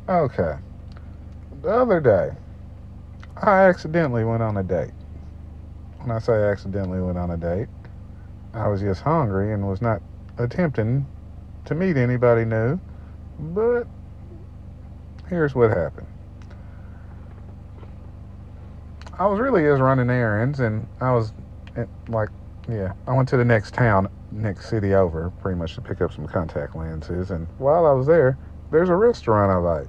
Okay. The other day, I accidentally went on a date. When I say accidentally went on a date, I was just hungry and was not attempting to meet anybody new. But here's what happened. I was really just running errands, and I was like, yeah, I went to the next town, next city over, pretty much to pick up some contact lenses. And while I was there, there's a restaurant I like.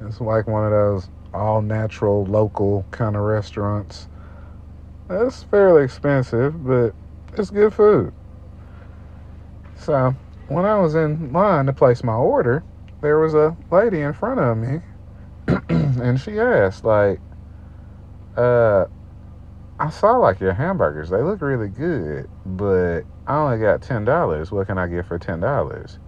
It's like one of those all natural, local kind of restaurants. It's fairly expensive, but it's good food. So when I was in line to place my order, there was a lady in front of me, and she asked, like, uh, I saw like your hamburgers. They look really good, but I only got $10. What can I get for $10?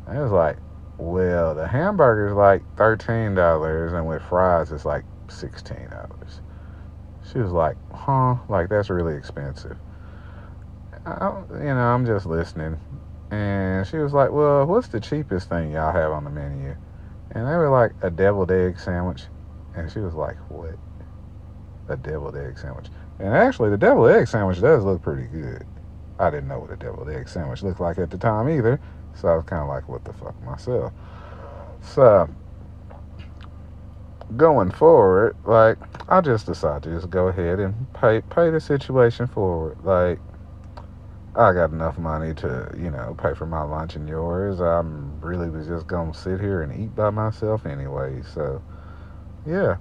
And it was like, well, the hamburger's like $13, and with fries, it's like $16. She was like, huh? Like, that's really expensive. I'm just listening. And she was like, well, what's the cheapest thing y'all have on the menu? And they were like, a deviled egg sandwich. And she was like, what? A deviled egg sandwich. And actually, the deviled egg sandwich does look pretty good. I didn't know what a deviled egg sandwich looked like at the time either. So I was kind of like, what the fuck myself? So going forward, like, I just decided to just go ahead and pay the situation forward. Like, I got enough money to, pay for my lunch and yours. I'm really was just gonna sit here and eat by myself anyway. So yeah.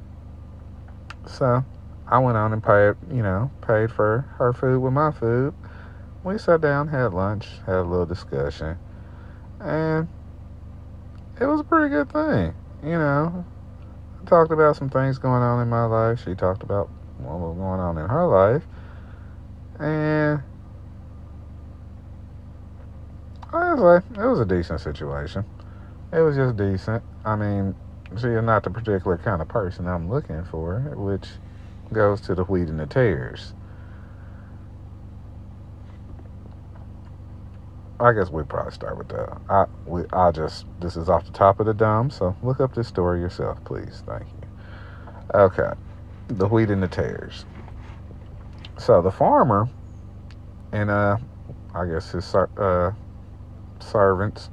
So I went on and paid for her food with my food. We sat down, had lunch, had a little discussion, and it was a pretty good thing. I talked about some things going on in my life. She talked about what was going on in her life, and it was a decent situation. It was just decent. I mean, she is not the particular kind of person I'm looking for, which goes to the wheat and the tares. I guess we'd probably start with that. This is off the top of the dome, so look up this story yourself, please. Thank you. Okay, the wheat and the tares. So the farmer and I guess his servants.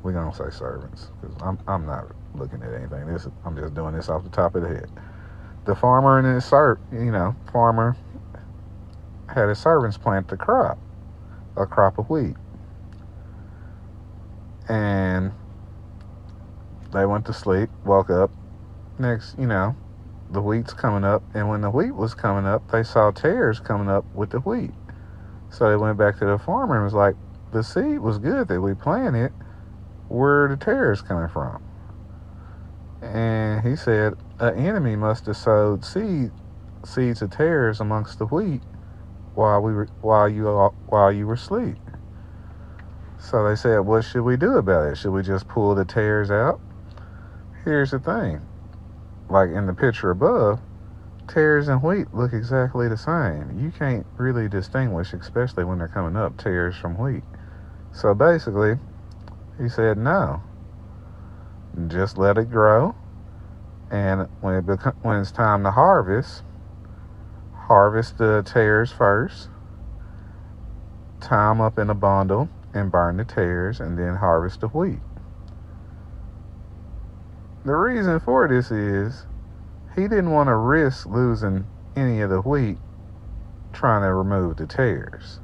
We're gonna say servants because I'm not looking at anything. I'm just doing this off the top of the head. The farmer and his farmer had his servants plant a crop of wheat, and they went to sleep, woke up. Next, the wheat's coming up, and when the wheat was coming up, they saw tares coming up with the wheat. So they went back to the farmer and was like, the seed was good that we planted. Where are the tares coming from? And he said, an enemy must have sowed seeds of tares amongst the wheat while you were asleep. So they said, what should we do about it? Should we just pull the tares out? Here's the thing. Like in the picture above, tares and wheat look exactly the same. You can't really distinguish, especially when they're coming up, tares from wheat. So basically, he said no. Just let it grow, and when it's time to harvest the tares first, tie them up in a bundle, and burn the tares, and then harvest the wheat. The reason for this is he didn't want to risk losing any of the wheat trying to remove the tares.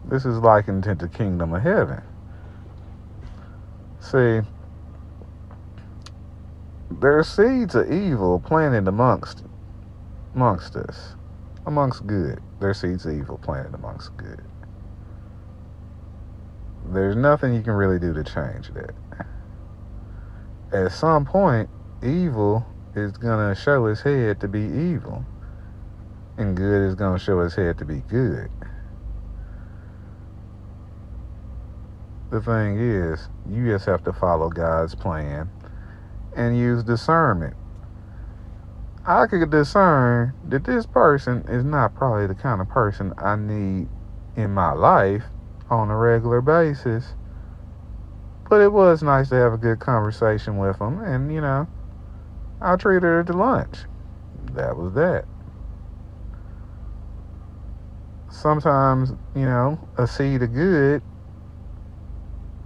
This is likened to the kingdom of heaven. See, there are seeds of evil planted amongst us, amongst good. There are seeds of evil planted amongst good. There's nothing you can really do to change that. At some point, evil is going to show its head to be evil, and good is going to show its head to be good. The thing is, you just have to follow God's plan and use discernment. I could discern that this person is not probably the kind of person I need in my life on a regular basis. But it was nice to have a good conversation with them, and I treated her to lunch. That was that. Sometimes, a seed of good,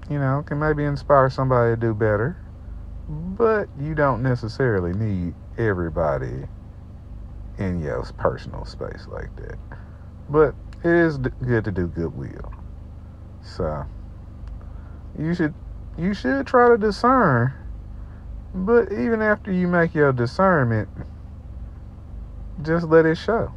can maybe inspire somebody to do better, but you don't necessarily need everybody in your personal space like that. But it is good to do goodwill. So you should you should try to discern. But even after you make your discernment, just let it show.